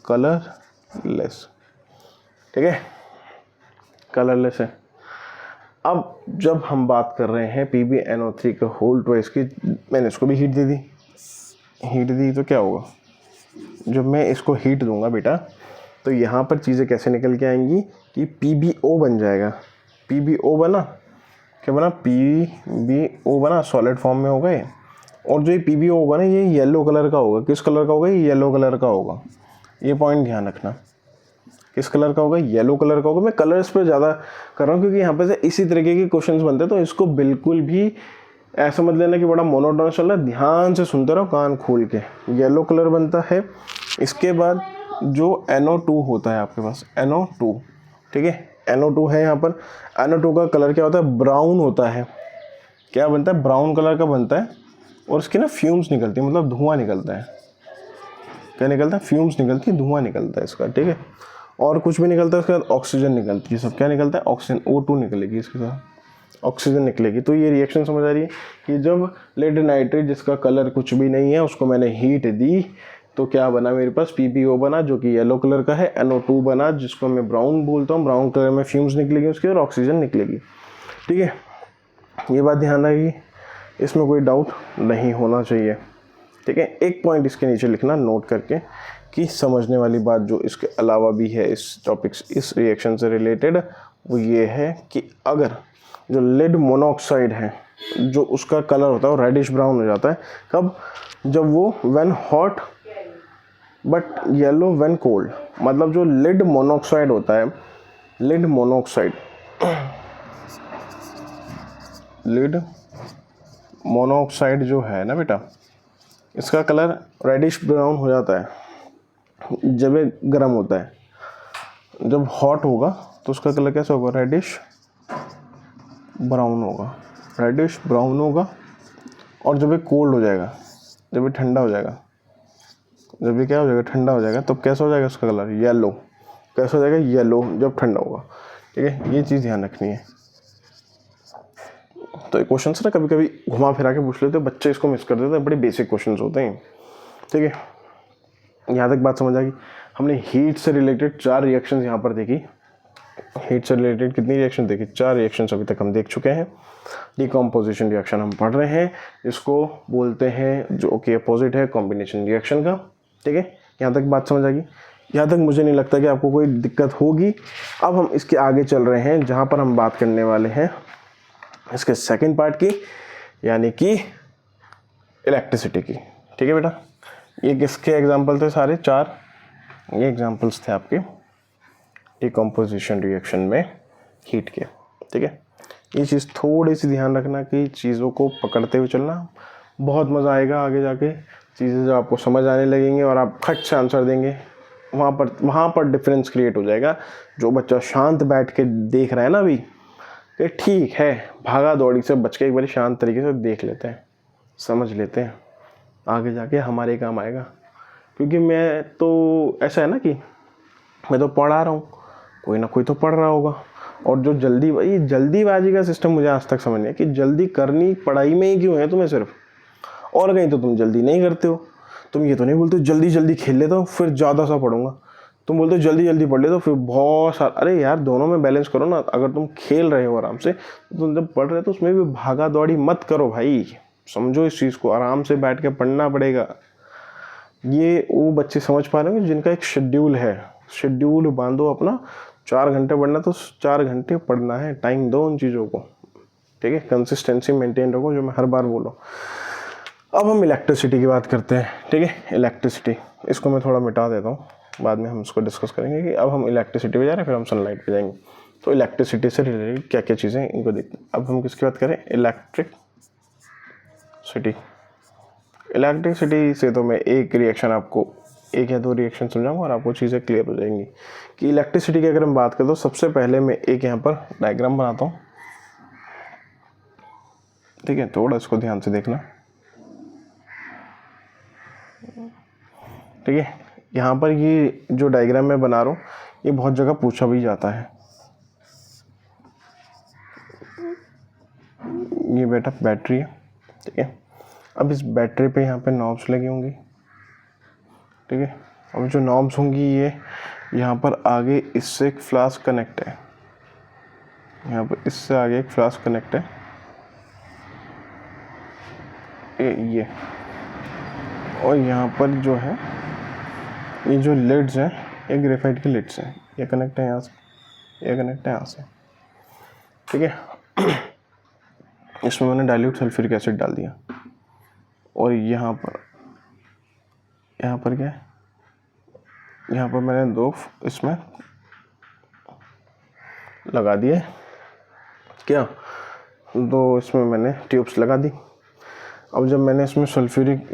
कलरलेस। ठीक है, कलरलेस है। अब जब हम बात कर रहे हैं PbNO3 का होल ट्वाइस की, मैंने इसको भी हीट दी तो क्या होगा? जब मैं इसको हीट दूंगा बेटा तो यहाँ पर चीज़ें कैसे निकल के आएंगी कि PbO बन जाएगा। PbO बना, क्या बना? PbO बना, सॉलिड फॉर्म में होगा ये। और जो ये PbO होगा ना, ये येलो कलर का होगा। किस कलर का होगा? ये येलो कलर का होगा। ये पॉइंट ध्यान रखना, किस कलर का होगा? येलो कलर का होगा। मैं कलर्स पे ज़्यादा कर रहा हूँ क्योंकि यहाँ पे से इसी तरीके के क्वेश्चंस बनते हैं, तो इसको बिल्कुल भी ऐसा मत लेना कि बड़ा मोनोटोनस चल रहा है। ध्यान से सुनते रहो कान खोल के। येलो कलर बनता है। इसके बाद जो NO2 होता है आपके पास, NO2, ठीक है, NO2 है यहाँ पर। NO2 का कलर क्या होता है? ब्राउन होता है। क्या बनता है? ब्राउन कलर का बनता है। और इसकी ना फ्यूम्स निकलती है, मतलब धुआं निकलता है। क्या निकलता है? फ्यूम्स निकलती है, धुआं निकलता है इसका। ठीक है, और कुछ भी निकलता है उसके बाद ऑक्सीजन निकलती है। सब क्या निकलता है? ऑक्सीजन, O2 निकलेगी इसके साथ, ऑक्सीजन निकलेगी। तो ये रिएक्शन समझ आ रही है कि जब लेड नाइट्रेट जिसका कलर कुछ भी नहीं है उसको मैंने हीट दी तो क्या बना मेरे पास? PbO बना जो कि येलो कलर का है। NO2 बना जिसको मैं ब्राउन बोलता हूँ, ब्राउन कलर में फ्यूम्स निकलेगी उसकी और ऑक्सीजन निकलेगी। ठीक है, ये बात ध्यान रखिए, इसमें कोई डाउट नहीं होना चाहिए। ठीक है, एक पॉइंट इसके नीचे लिखना नोट करके कि समझने वाली बात जो इसके अलावा भी है इस टॉपिक्स, इस रिएक्शन से रिलेटेड, वो ये है कि अगर जो लेड मोनोऑक्साइड है जो उसका कलर होता है वो रेडिश ब्राउन हो जाता है। कब? जब वो when hot but yellow when cold. मतलब जो लेड मोनोऑक्साइड होता है, लेड मोनोऑक्साइड जो है ना बेटा, इसका कलर रेडिश ब्राउन हो जाता है जब ये गर्म होता है। जब हॉट होगा तो उसका कलर कैसा होगा, रेडिश ब्राउन होगा, रेडिश ब्राउन होगा। और जब ये कोल्ड हो जाएगा, जब ये ठंडा हो जाएगा, जब ये क्या हो जाएगा, ठंडा हो जाएगा, तब कैसा हो जाएगा उसका कलर, येलो। कैसा हो जाएगा, येलो, जब ठंडा होगा। ठीक है, ये चीज़ ध्यान रखनी है। तो ये क्वेश्चन ना कभी कभी घुमा फिरा के पूछ लेते हैं बच्चे, इसको मिस कर देते हैं, बड़े बेसिक क्वेश्चन होते हैं। ठीक है, यहाँ तक बात समझ आ गई। हमने हीट से रिलेटेड 4 रिएक्शंस यहाँ पर देखी। हीट से रिलेटेड कितनी रिएक्शन देखी, 4 रिएक्शंस अभी तक हम देख चुके हैं। डिकम्पोजिशन रिएक्शन हम पढ़ रहे हैं, इसको बोलते हैं जो कि अपोजिट है कॉम्बिनेशन रिएक्शन का। ठीक है, यहाँ तक बात समझ आ गई। यहाँ तक मुझे नहीं लगता कि आपको कोई दिक्कत होगी। अब हम इसके आगे चल रहे हैं, जहाँ पर हम बात करने वाले हैं इसके सेकंड पार्ट की, यानी कि इलेक्ट्रिसिटी की। ठीक है बेटा, ये किसके एग्जाम्पल थे, सारे 4 ये एग्जाम्पल्स थे आपके डिकम्पोजिशन रिएक्शन में हीट के। ठीक है, ये चीज़ थोड़ी सी ध्यान रखना कि चीज़ों को पकड़ते हुए चलना, बहुत मज़ा आएगा आगे जाके। चीज़ें जो आपको समझ आने लगेंगी और आप खट से आंसर देंगे, वहाँ पर डिफरेंस क्रिएट हो जाएगा। जो बच्चा शांत बैठ के देख रहा है ना अभी, कि ठीक है, भागा दौड़ी से बच के एक बार शांत तरीके से देख लेते हैं, समझ लेते हैं, आगे जाके हमारे काम आएगा। क्योंकि मैं तो ऐसा है ना कि मैं तो पढ़ा रहा हूँ, कोई ना कोई तो पढ़ रहा होगा। और जो जल्दीबाजी का सिस्टम मुझे आज तक समझ नहीं है कि जल्दी करनी पढ़ाई में ही क्यों है तुम्हें सिर्फ, और कहीं तो तुम जल्दी नहीं करते हो। तुम ये तो नहीं बोलते जल्दी जल्दी खेल लेता हूँ फिर ज़्यादा सा पढ़ूंगा, तुम बोलते हो जल्दी जल्दी पढ़ ले तो फिर बहुत सारा। अरे यार, दोनों में बैलेंस करो ना। अगर तुम खेल रहे हो आराम से, तो तुम जब पढ़ रहे हो तो उसमें भी भागा दौड़ी मत करो भाई। समझो इस चीज़ को, आराम से बैठ के पढ़ना पड़ेगा। ये वो बच्चे समझ पा रहे हो जिनका एक शेड्यूल है, शेड्यूल बांधो अपना। 4 घंटे पढ़ना तो 4 घंटे पढ़ना है, टाइम दो उन चीज़ों को। ठीक है, कंसिस्टेंसी मेंटेन रखो, जो मैं हर बार बोलो। अब हम इलेक्ट्रिसिटी की बात करते हैं। ठीक है, इलेक्ट्रिसिटी, इसको मैं थोड़ा मिटा देता हूँ, बाद में हम इसको डिस्कस करेंगे कि अब हम इलेक्ट्रिसिटी पे जा रहे हैं, फिर हम सनलाइट पे जाएंगे। तो इलेक्ट्रिसिटी से रिलेटेड क्या क्या चीज़ें इनको देखते हैं। अब हम किसकी बात करें, इलेक्ट्रिसिटी। इलेक्ट्रिसिटी से तो मैं एक रिएक्शन आपको, 1 या 2 रिएक्शन समझाऊंगा और आपको चीज़ें क्लियर हो जाएंगी कि इलेक्ट्रिसिटी की अगर हम बात करें तो सबसे पहले मैं एक यहाँ पर डायग्राम बनाता हूँ। ठीक है, थोड़ा इसको ध्यान से देखना। ठीक है, यहाँ पर ये जो डायग्राम मैं बना रहा हूँ ये बहुत जगह पूछा भी जाता है। ये बेटा बैटरी है। ठीक है, अब इस बैटरी पे यहाँ पे नॉब्स लगी होंगी। ठीक है, अब जो नॉब्स होंगी ये यहाँ पर आगे इससे एक फ्लास्क कनेक्ट है, यहाँ पर इससे आगे एक फ्लास्क कनेक्ट है, ये। और यहाँ पर जो है ये जो लिड्स हैं ये ग्रेफाइट की लिड्स हैं, ये कनेक्ट है यहाँ से, ये कनेक्ट है यहाँ से। ठीक है, इसमें मैंने डाइल्यूट सल्फ्यूरिक एसिड डाल दिया और यहाँ पर क्या है, यहाँ पर मैंने 2 इसमें लगा दिए, क्या 2 इसमें मैंने ट्यूब्स लगा दी। अब जब मैंने इसमें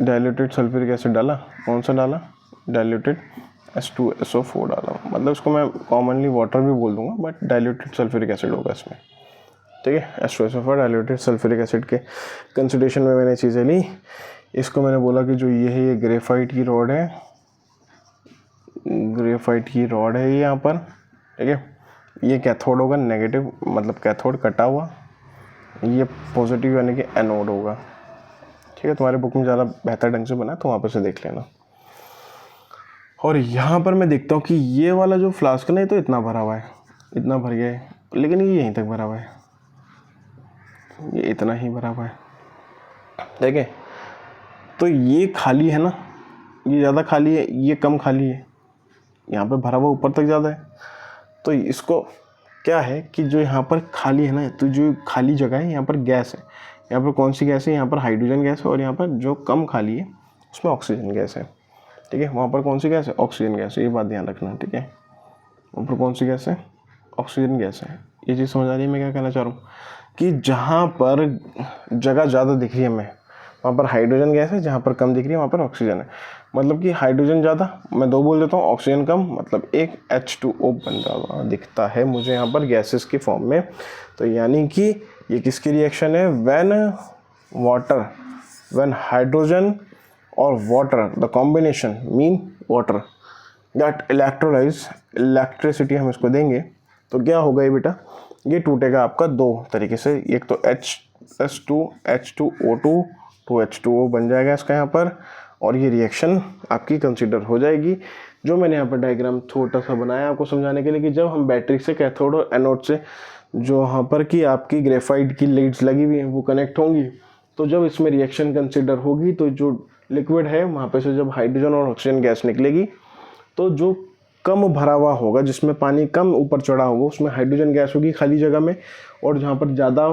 डाइल्यूटेड सल्फ्यूरिक एसिड डाला, कौन सा डाला, डाइल्यूटेड H2SO4 डाला, मतलब इसको मैं कॉमनली वाटर भी बोल दूंगा बट डाइल्यूटेड सल्फ्यूरिक एसिड होगा इसमें। ठीक है, H2SO4 डाइल्यूटेड सल्फ्यूरिक एसिड के कंसिडरेशन में मैंने चीज़ें ली। इसको मैंने बोला कि जो ये है ये ग्रेफाइट की रॉड है, ग्रेफाइट की रॉड है ये यहाँ पर। ठीक है, ये कैथोड होगा, नेगेटिव मतलब कैथोड कटा हुआ, ये पॉजिटिव यानी कि एनोड होगा। ठीक है, तुम्हारे बुक में ज़्यादा बेहतर ढंग से बना तो वहाँ पर से देख लेना। और यहाँ पर मैं देखता हूँ कि ये वाला जो फ्लास्क है तो इतना भरा हुआ है, इतना भर गया है, लेकिन ये यहीं तक भरा हुआ है, ये इतना ही भरा हुआ है। ठीक है, तो ये खाली है ना, ये ज़्यादा खाली है, ये कम खाली है, यहाँ पे भरा हुआ ऊपर तक ज़्यादा है। तो इसको क्या है कि जो यहाँ पर खाली है ना, तो जो खाली जगह है यहाँ पर गैस है। यहाँ पर कौन सी गैस है, यहाँ पर हाइड्रोजन गैस है, और यहाँ पर जो कम खाली है उसमें ऑक्सीजन गैस है। ठीक है, वहाँ पर कौन सी गैस है, ऑक्सीजन गैस है, ये बात ध्यान रखना। ठीक है, वहाँ पर कौन सी गैस है, ऑक्सीजन गैस है। ये चीज़ समझ आ रही है मैं क्या कहना चाह रहा हूँ, कि जहाँ पर जगह ज़्यादा दिख रही है हमें, वहाँ पर हाइड्रोजन गैस है, जहाँ पर कम दिख रही है वहाँ पर ऑक्सीजन है। मतलब कि हाइड्रोजन ज़्यादा, मैं 2 बोल देता हूँ, ऑक्सीजन कम, मतलब एक H2O बन रहा दिखता है मुझे यहाँ पर गैसेस की फॉर्म में। तो यानी कि ये किसकी रिएक्शन है, व्हेन हाइड्रोजन और water the combination mean water that electrolysed electricity हम इसको देंगे तो क्या होगा ये बेटा, ये टूटेगा आपका 2 तरीके से। एक तो H+2 H2O2 2H2O बन जाएगा इसका यहाँ पर, और ये रिएक्शन आपकी कंसीडर हो जाएगी। जो मैंने यहाँ पर डायग्राम छोटा सा बनाया आपको समझाने के लिए कि जब हम बैटरी से कैथोड और एनोड से जो यहाँ पर कि आपकी ग्रेफाइट की लीड्स लगी हुई हैं वो कनेक्ट होंगी, तो जब इसमें रिएक्शन कंसीडर होगी तो जो लिक्विड है वहाँ पे से जब हाइड्रोजन और ऑक्सीजन गैस निकलेगी तो जो कम भरा हुआ होगा, जिसमें पानी कम ऊपर चढ़ा होगा, उसमें हाइड्रोजन गैस होगी खाली जगह में, और जहाँ पर ज़्यादा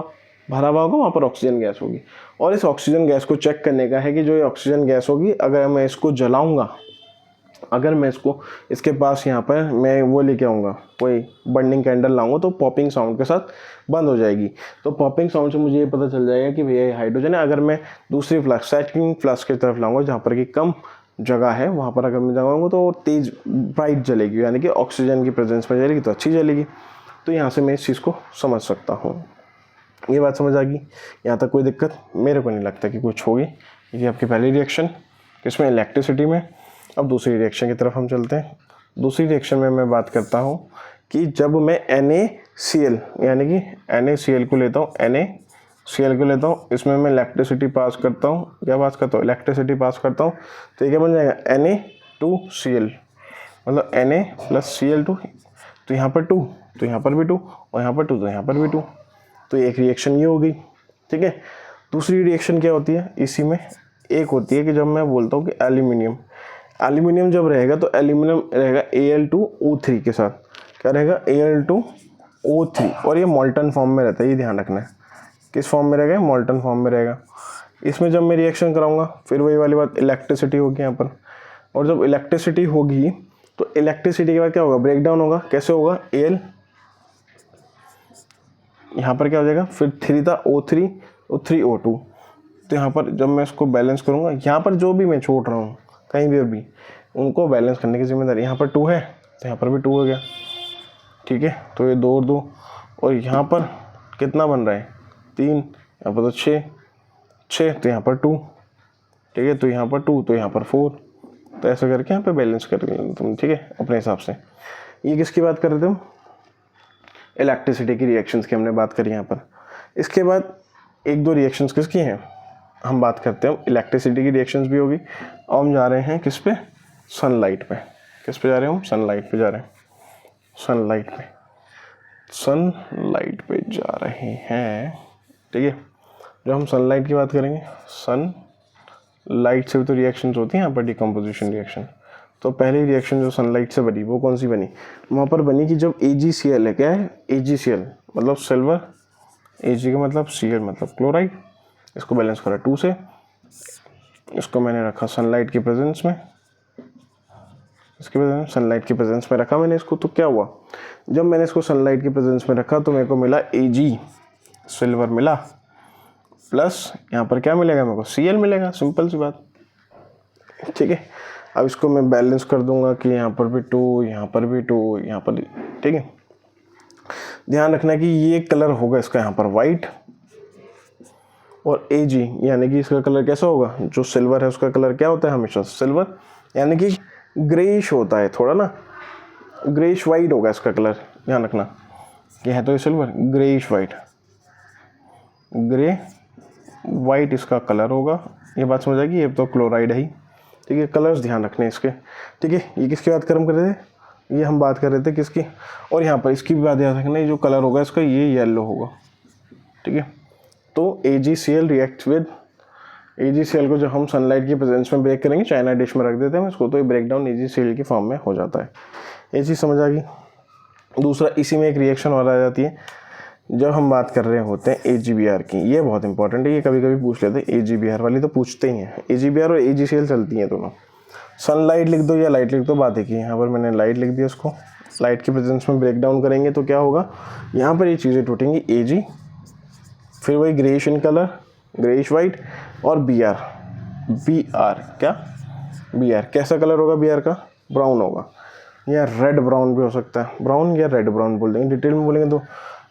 भरा हुआ होगा वहाँ पर ऑक्सीजन गैस होगी। और इस ऑक्सीजन गैस को चेक करने का है कि जो ये ऑक्सीजन गैस होगी, अगर मैं इसको जलाऊंगा, अगर मैं इसको इसके पास यहाँ पर मैं वो लेके आऊँगा, कोई बर्निंग कैंडल लाऊंगा, तो पॉपिंग साउंड के साथ बंद हो जाएगी। तो पॉपिंग साउंड से मुझे ये पता चल जाएगा कि भैया ये हाइड्रोजन है। अगर मैं दूसरी फ्लास्क सेकंड फ्लास्क की तरफ लाऊंगा जहाँ पर कि कम जगह है, वहाँ पर अगर मैं जलाऊंगा तो तेज़ ब्राइट जलेगी, यानी कि ऑक्सीजन की प्रेजेंस में जलेगी तो अच्छी जलेगी। तो यहाँ से मैं इस चीज़ को समझ सकता हूँ। ये बात समझ आ गई, यहाँ तक कोई दिक्कत मेरे को नहीं लगता कि कुछ होगी। ये आपकी पहली रिएक्शन इसमें इलेक्ट्रिसिटी में। अब दूसरी रिएक्शन की तरफ हम चलते हैं। दूसरी रिएक्शन में मैं बात करता हूँ कि जब मैं NaCl यानी कि NaCl को लेता हूँ, NaCl को लेता हूँ, इसमें मैं इलेक्ट्रिसिटी पास करता हूँ, क्या पास करता हूँ, इलेक्ट्रिसिटी पास करता हूँ, तो ये क्या बन जाएगा, Na2Cl, मतलब Na+Cl2, तो यहाँ पर 2, तो यहाँ पर भी 2, और यहाँ पर 2, तो यहाँ पर भी 2। तो एक रिएक्शन ये हो गई, ठीक है। दूसरी रिएक्शन क्या होती है इसी में, एक होती है कि जब मैं बोलता हूँ कि एल्यूमिनियम जब रहेगा तो एल्यूमिनियम रहेगा Al2O3 के साथ, क्या रहेगा, Al2O3, और ये मॉल्टन फॉर्म में रहता है, ये ध्यान रखना है। किस फॉर्म में रहेगा, मॉल्टन फॉर्म में रहेगा। इसमें जब मैं रिएक्शन कराऊंगा फिर वही वाली बात, इलेक्ट्रिसिटी होगी यहाँ पर, और जब इलेक्ट्रिसिटी होगी तो इलेक्ट्रिसिटी के बाद क्या होगा, ब्रेक डाउन होगा। कैसे होगा, Al यहाँ पर क्या हो जाएगा, फिर 3 था O3 और 3O2, तो यहाँ पर जब मैं इसको बैलेंस करूँगा, यहाँ पर जो भी मैं छोड़ रहा हूँ कहीं भी उनको बैलेंस करने की जिम्मेदारी, यहाँ पर 2 है तो यहाँ पर भी 2 हो गया, ठीक है। तो ये 2 और 2, और यहाँ पर कितना बन रहा है, 3, यहाँ पर तो 6, तो यहाँ पर 2, ठीक है, तो यहाँ पर 2, तो यहाँ पर 4, तो ऐसा करके यहाँ पे बैलेंस कर तुम, ठीक है, अपने हिसाब से। ये किसकी बात कर रहे थे हम, इलेक्ट्रिसिटी की रिएक्शंस की हमने बात करी यहाँ पर। इसके बाद 1-2 रिएक्शंस किसकी हैं हम बात करते हैं, इलेक्ट्रिसिटी की रिएक्शंस भी होगी। और हम जा रहे हैं किस पे, सनलाइट पे। किस पे जा रहे हैं हम, सनलाइट पे जा रहे हैं, सनलाइट पे जा रहे हैं, ठीक है। जब हम सनलाइट की बात करेंगे, सनलाइट से भी तो रिएक्शंस होती हैं यहाँ पर, डिकम्पोजिशन रिएक्शन। तो पहली रिएक्शन जो सनलाइट से बनी वो कौन सी बनी, वहाँ पर बनी कि जब AgCl है, क्या है AgCl मतलब सिल्वर, Ag का मतलब Cl मतलब क्लोराइड, इसको बैलेंस करा 2 से, इसको मैंने रखा सनलाइट की प्रेजेंस में, इसके प्रेजेंस सनलाइट की प्रेजेंस में रखा मैंने इसको। तो क्या हुआ, जब मैंने इसको सनलाइट की प्रेजेंस में रखा तो मेरे को मिला Ag सिल्वर मिला, प्लस यहाँ पर क्या मिलेगा मेरे को, Cl मिलेगा, सिंपल सी बात, ठीक है। अब इसको मैं बैलेंस कर दूंगा कि यहाँ पर भी 2, यहाँ पर भी 2, यहाँ पर, ठीक है। ध्यान रखना कि ये कलर होगा इसका यहाँ पर वाइट, और Ag यानी कि इसका कलर कैसा होगा, जो सिल्वर है उसका कलर क्या होता है हमेशा, सिल्वर, यानी कि ग्रेइश होता है थोड़ा ना, ग्रेइश वाइट होगा इसका कलर। ध्यान रखना ये है तो ये silver, greyish white, grey white इसका कलर होगा। ये बात समझ आएगी, ये तो क्लोराइड है ही, ठीक है। कलर्स ध्यान रखने इसके, ठीक है। ये किसकी बात कर रहे थे, ये हम बात कर रहे थे किसकी, और यहाँ पर इसकी भी बात याद रखना, ये जो कलर होगा इसका ये येलो होगा, ठीक है। तो AgCl रिएक्ट विद AgCl को जब हम सनलाइट की प्रेजेंस में ब्रेक करेंगे, चाइना डिश में रख देते हैं इसको, तो ये ब्रेक डाउन AgCl की फॉर्म में हो जाता है। ये चीज़ समझ आ गई। दूसरा इसी में एक रिएक्शन और आ जाती है जब हम बात कर रहे होते हैं AgBr की, ये बहुत इंपॉर्टेंट है, ये कभी कभी पूछ लेते हैं, AgBr वाली तो पूछते ही हैं। AgBr और AgCl चलती हैं दोनों, सनलाइट लिख दो या लाइट लिख दो, बात है कि यहाँ पर मैंने लाइट लिख दिया, इसको लाइट की प्रेजेंस में ब्रेक डाउन करेंगे तो क्या होगा, यहाँ पर ये चीज़ें टूटेंगी, Ag फिर वही greyish in colour, greyish white, और बी आर, क्या बी आर कैसा कलर होगा, बी आर का ब्राउन होगा, या रेड ब्राउन भी हो सकता है, ब्राउन या रेड ब्राउन बोल देंगे, डिटेल में बोलेंगे तो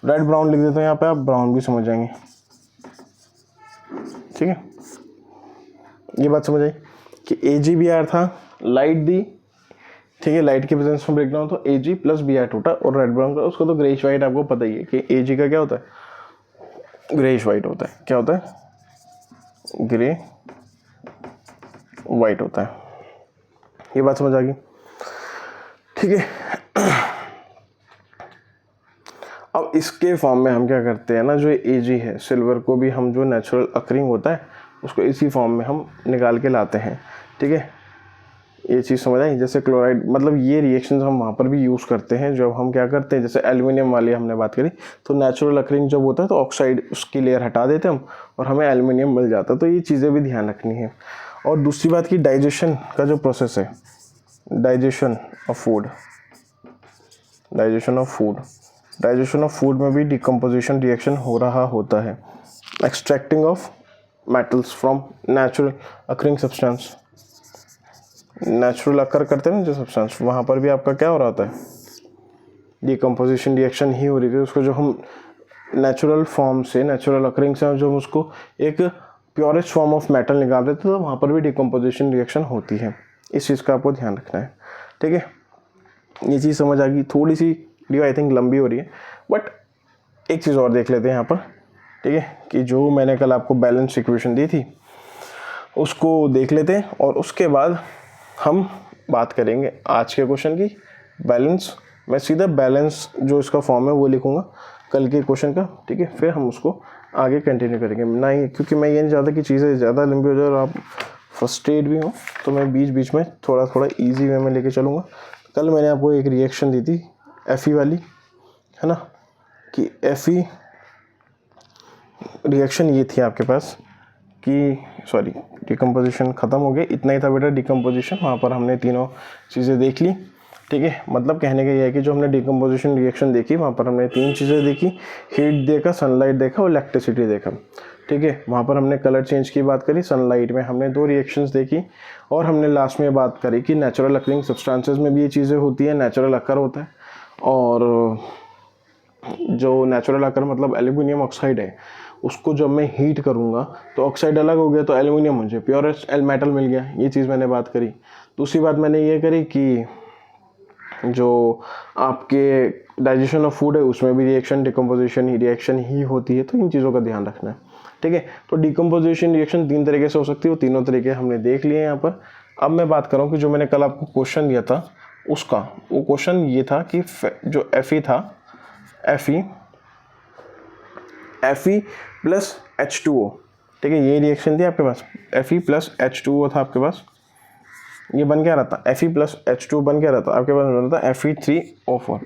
रेड ब्राउन लिख देते हैं यहाँ पे, आप ब्राउन भी समझ जाएंगे। ठीक है, ये बात समझ आई कि ए जी बी आर था, लाइट दी, ठीक है, लाइट के प्रेजेंस में ब्रेकडाउन तो ए जी प्लस बी आर टूटा, और रेड ब्राउन का उसको तो ग्रेइश वाइट आपको पता ही है कि ए जी का क्या होता है, ग्रेइश वाइट होता है, क्या होता है, ग्रे वाइट होता है। ये बात समझ आ गई, ठीक है। अब इसके फॉर्म में हम क्या करते हैं ना, जो ए जी है, सिल्वर को भी हम जो नेचुरल अकरिंग होता है उसको इसी फॉर्म में हम निकाल के लाते हैं। ठीक है, ये चीज़ समझ आई। जैसे क्लोराइड, मतलब ये रिएक्शंस हम वहाँ पर भी यूज़ करते हैं जब हम क्या करते हैं, जैसे एल्युमिनियम वाली हमने बात करी, तो नेचुरल अकरिंग जब होता है तो ऑक्साइड उसकी लेयर हटा देते हैं हम और हमें एल्युमिनियम मिल जाता है। तो ये चीज़ें भी ध्यान रखनी है। और दूसरी बात की डाइजेशन का जो प्रोसेस है, digestion of food, digestion of food में भी डिकम्पोजिशन रिएक्शन हो रहा होता है। Extracting of metals from natural occurring substance, natural occur करते हैं ना जो सब्सटेंस, वहाँ पर भी आपका क्या हो रहा होता है, डिकम्पोजिशन रिएक्शन ही हो रही थी। उसको जो हम नेचुरल फॉर्म से, नेचुरल अकरिंग से जो हम उसको एक प्योरेस्ट फॉर्म ऑफ मेटल निकाल देते तो वहाँ पर भी डिकम्पोजिशन रिएक्शन होती है। इस चीज़ का आपको ध्यान रखना है। ठीक है, ये चीज़ समझ आ गई। थोड़ी सी वीडियो आई थिंक लंबी हो रही है, बट एक चीज़ और देख लेते हैं यहाँ पर। ठीक है, कि जो मैंने कल आपको बैलेंस इक्वेशन दी थी उसको देख लेते हैं और उसके बाद हम बात करेंगे आज के क्वेश्चन की। बैलेंस, मैं सीधा बैलेंस जो इसका फॉर्म है वो लिखूँगा कल के क्वेश्चन का। ठीक है, फिर हम उसको आगे कंटिन्यू करेंगे ना ही, क्योंकि मैं ये नहीं चाहता कि चीज़ें ज़्यादा लंबी हो जाए और आप फ्रस्ट्रेट भी हो, तो मैं बीच बीच में थोड़ा थोड़ा ईजी वे में लेके चलूँगा। कल मैंने आपको एक रिएक्शन दी थी एफ वाली, है ना, कि एफ रिएक्शन ये थी आपके पास कि सॉरी डिकम्पोजिशन ख़त्म हो गया, इतना ही था बेटा डिकम्पोजिशन। वहाँ पर हमने तीनों चीज़ें देख ली। ठीक है, मतलब कहने का ये है कि जो हमने डिकम्पोजिशन रिएक्शन देखी वहाँ पर हमने तीन चीज़ें देखी, हीट देखा, सनलाइट देखा और इलेक्ट्रिसिटी देखा। ठीक है, वहाँ पर हमने कलर चेंज की बात करी, सनलाइट में हमने दो रिएक्शंस देखी, और हमने लास्ट में बात करी कि नेचुरल अकरिंग सब्सटेंसेस में भी ये चीज़ें होती है, नेचुरल अकर होता है, और जो नेचुरल अकर मतलब एल्यूमिनियम ऑक्साइड है उसको जब मैं हीट करूँगा तो ऑक्साइड अलग हो गया तो एल्यूमिनियम मुझे प्योरेस्ट मेटल मिल गया। ये चीज़ मैंने बात करी। दूसरी बात मैंने ये करी कि जो आपके डाइजेशन ऑफ फूड है उसमें भी रिएक्शन डिकम्पोजिशन रिएक्शन ही होती है, तो इन चीज़ों का ध्यान रखना है। ठीक है, तो डिकम्पोजिशन रिएक्शन तीन तरीके से हो सकती है, वो तीनों तरीके हमने देख लिए यहाँ पर। अब मैं बात कर रहा हूँ कि जो मैंने कल आपको क्वेश्चन दिया था उसका, वो क्वेश्चन ये था कि जो एफ था, एफ प्लस H2O, ठीक है, ये रिएक्शन थी आपके पास, Fe प्लस H2O था आपके पास। ये बन क्या रहा था, Fe प्लस H2O बन क्या रहा था आपके पास, बन रहा था Fe3O4,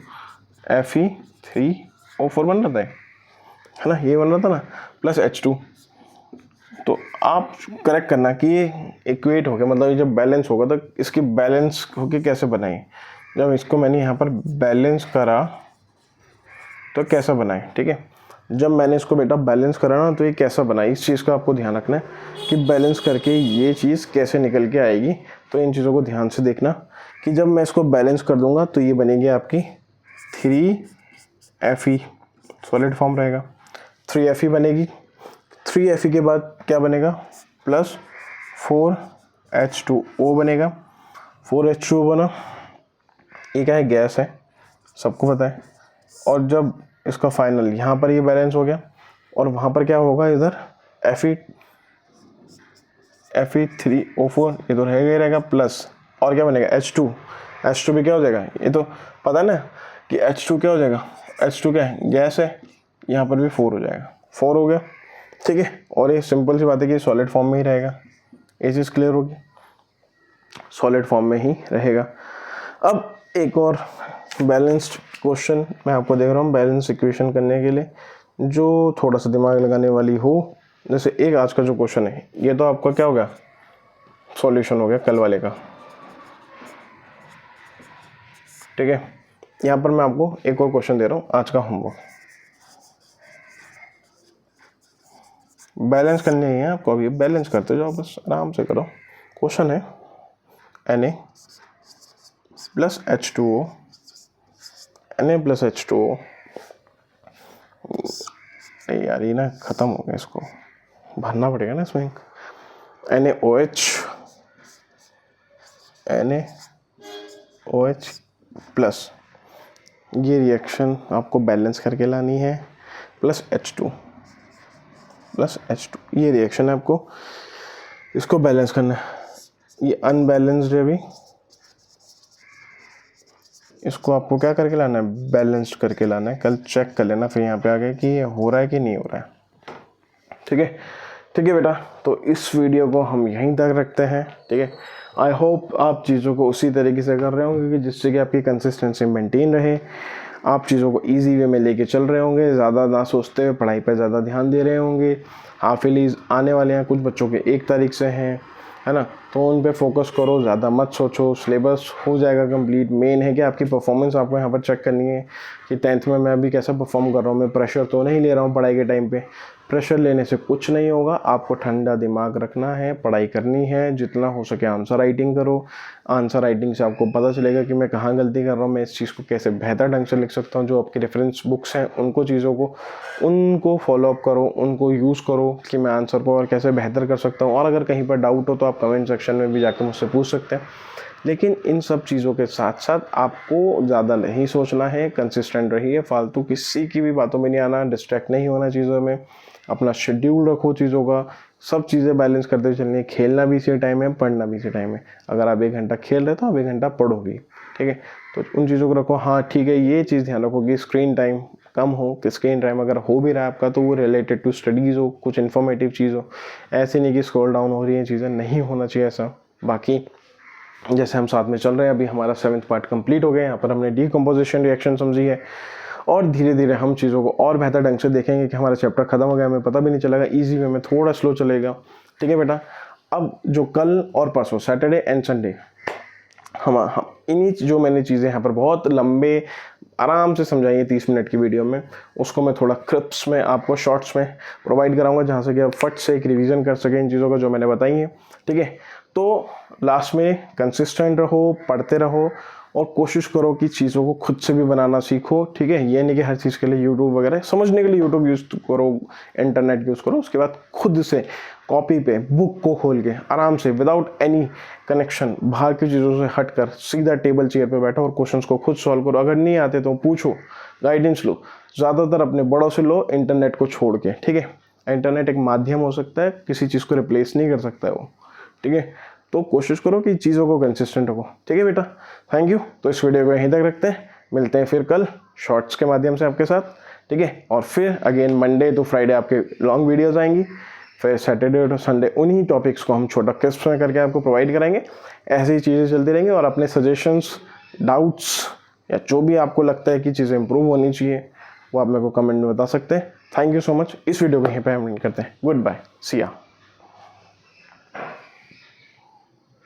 Fe3O4 बन रहा था, है ना, ये बन रहा था ना, प्लस H2। तो आप करेक्ट करना कि ये इक्वेट हो गया, मतलब ये जब बैलेंस होगा तो इसकी बैलेंस होके कैसे बनाई। जब इसको मैंने यहाँ पर बैलेंस करा तो कैसा बनाए। ठीक है, जब मैंने इसको बेटा बैलेंस करा ना तो ये कैसा बना, इस चीज़ का आपको ध्यान रखना है कि बैलेंस करके ये चीज़ कैसे निकल के आएगी। तो इन चीज़ों को ध्यान से देखना कि जब मैं इसको बैलेंस कर दूंगा तो ये बनेगी आपकी 3Fe, सॉलिड फॉर्म रहेगा, 3Fe बनेगी। 3Fe के बाद क्या बनेगा, प्लस 4H2O बनेगा। 4H2O बना, ये क्या है, गैस है, सबको पता है। और जब इसका फाइनल यहाँ पर ये बैलेंस हो गया और वहाँ पर क्या होगा, इधर Fe3O4 ये तो रहेगा ही रहेगा, प्लस और क्या बनेगा H2 भी क्या हो जाएगा, ये तो पता है ना कि H2 क्या हो जाएगा, H2 क्या है, गैस है, यहाँ पर भी 4 हो जाएगा, 4 हो गया। ठीक है, और ये सिंपल सी बात है कि सॉलिड फॉर्म में ही रहेगा, ये चीज़ क्लियर होगी, सॉलिड फॉर्म में ही रहेगा। अब एक और बैलेंस्ड क्वेश्चन मैं आपको देख रहा हूँ बैलेंस इक्वेशन करने के लिए जो थोड़ा सा दिमाग लगाने वाली हो। जैसे एक आज का जो क्वेश्चन है ये तो आपका क्या हो गया, सॉल्यूशन हो गया कल वाले का। ठीक है, यहाँ पर मैं आपको एक और क्वेश्चन दे रहा हूँ आज का होमवर्क। बैलेंस करनी है आपको, अभी बैलेंस करते जाओ, बस आराम से करो। क्वेश्चन है Na plus H2O, Na plus H2O। नहीं यार ये ना ख़त्म हो गया, इसको भरना पड़ेगा ना इसमें। NaOH, NaOH प्लस, ये रिएक्शन आपको बैलेंस करके लानी है, प्लस H2 प्लस H2, ये रिएक्शन है आपको इसको बैलेंस करना है। ये अनबैलेंस्ड है अभी, इसको आपको क्या करके लाना है, बैलेंस्ड करके लाना है। कल चेक कर लेना फिर यहाँ पे आगे कि ये हो रहा है कि नहीं हो रहा है। ठीक है, ठीक है बेटा, तो इस वीडियो को हम यहीं तक रखते हैं। ठीक है, आई होप आप चीज़ों को उसी तरीके से कर रहे होंगे कि जिससे कि आपकी कंसिस्टेंसी मेंटेन रहे, आप चीज़ों को इजी वे में लेके चल रहे होंगे, ज़्यादा ना सोचते हुए पढ़ाई पर ज़्यादा ध्यान दे रहे होंगे। हाफिलीज आने वाले हैं, कुछ बच्चों के 1 तारीख से हैं, है ना, तो उन पे फोकस करो, ज़्यादा मत सोचो, सिलेबस हो जाएगा कंप्लीट। मेन है कि आपकी परफॉर्मेंस आपको यहाँ पर चेक करनी है कि 10th में मैं अभी कैसा परफॉर्म कर रहा हूँ। मैं प्रेशर तो नहीं ले रहा हूँ पढ़ाई के टाइम पे, प्रेशर लेने से कुछ नहीं होगा। आपको ठंडा दिमाग रखना है, पढ़ाई करनी है, जितना हो सके आंसर राइटिंग करो। आंसर राइटिंग से आपको पता चलेगा कि मैं कहाँ गलती कर रहा हूँ, मैं इस चीज़ को कैसे बेहतर ढंग से लिख सकता हूँ। जो आपकी रेफरेंस बुक्स हैं उनको, चीज़ों को, उनको फॉलोअप करो, उनको यूज़ करो कि मैं आंसर को और कैसे बेहतर कर सकता हूँ। और अगर कहीं पर डाउट हो तो आप कमेंट सेक्शन में भी जाकर मुझसे पूछ सकते हैं। लेकिन इन सब चीज़ों के साथ साथ आपको ज़्यादा नहीं सोचना है, कंसिस्टेंट रहिए, फालतू किसी की भी बातों में नहीं आना, डिस्ट्रैक्ट नहीं होना चीज़ों में, अपना शेड्यूल रखो चीज़ों का, सब चीज़ें बैलेंस करते चलनी है। खेलना भी इसी टाइम है, पढ़ना भी इसी टाइम है। अगर आप 1 घंटा खेल रहे हो तो आप 1 घंटा पढ़ो भी। ठीक है, तो उन चीज़ों को रखो। हाँ ठीक है, ये चीज़ ध्यान रखो कि स्क्रीन टाइम कम हो, कि स्क्रीन टाइम अगर हो भी रहा है आपका तो वो रिलेटेड टू स्टडीज़ हो, कुछ इन्फॉर्मेटिव चीज़ हो। ऐसे नहीं कि स्क्रॉल डाउन हो रही है चीज़ें, नहीं होना चाहिए ऐसा। बाकी जैसे हम साथ में चल रहे हैं, अभी हमारा 7th पार्ट कंप्लीट हो गया। यहाँ पर हमने डीकम्पोजिशन रिएक्शन समझी है, और धीरे धीरे हम चीज़ों को और बेहतर ढंग से देखेंगे कि हमारा चैप्टर खत्म हो गया, हमें पता भी नहीं चलेगा, इजी वे में, थोड़ा स्लो चलेगा। ठीक है बेटा, अब जो कल और परसों सैटरडे एंड संडे हम इन्हीं जो मैंने चीज़ें यहाँ पर बहुत लंबे आराम से समझाई है 30 मिनट की वीडियो में, उसको मैं थोड़ा क्लिप्स में आपको शॉर्ट्स में प्रोवाइड कराऊंगा, जहाँ से कि आप फट से एक रिवीजन कर सकें इन चीज़ों को जो मैंने बताई है। ठीक है, तो लास्ट में कंसिस्टेंट रहो, पढ़ते रहो, और कोशिश करो कि चीज़ों को खुद से भी बनाना सीखो। ठीक है, ये नहीं कि हर चीज़ के लिए यूट्यूब वगैरह, समझने के लिए यूट्यूब यूज़ करो, इंटरनेट यूज़ करो, उसके बाद खुद से कॉपी पे बुक को खोल के आराम से विदाउट एनी कनेक्शन, बाहर की चीज़ों से हटकर सीधा टेबल चेयर पे बैठो और क्वेश्चंस को खुद सॉल्व करो। अगर नहीं आते तो पूछो, गाइडेंस लो, ज़्यादातर अपने बड़ों से लो, इंटरनेट को छोड़ के। ठीक है, इंटरनेट एक माध्यम हो सकता है, किसी चीज़ को रिप्लेस नहीं कर सकता है वो। ठीक है, तो कोशिश करो कि चीज़ों को कंसिस्टेंट रखो। ठीक है बेटा, थैंक यू। तो इस वीडियो को यहीं तक रखते हैं, मिलते हैं फिर कल शॉर्ट्स के माध्यम से आपके साथ। ठीक है, और फिर अगेन मंडे टू फ्राइडे आपके लॉन्ग वीडियोस आएंगी, फिर सैटरडे टू संडे उन्हीं टॉपिक्स को हम छोटा क्लिप्स में करके आपको प्रोवाइड कराएंगे। ऐसी ही चीज़ें चलती रहेंगी, और अपने सजेशंस, डाउट्स, या जो भी आपको लगता है कि चीज़ें इंप्रूव होनी चाहिए, वो आप मेरे को कमेंट में बता सकते हैं। Thank you so much. इस वीडियो को यहीं पर हम एंड करते हैं। गुड बाय, सी या।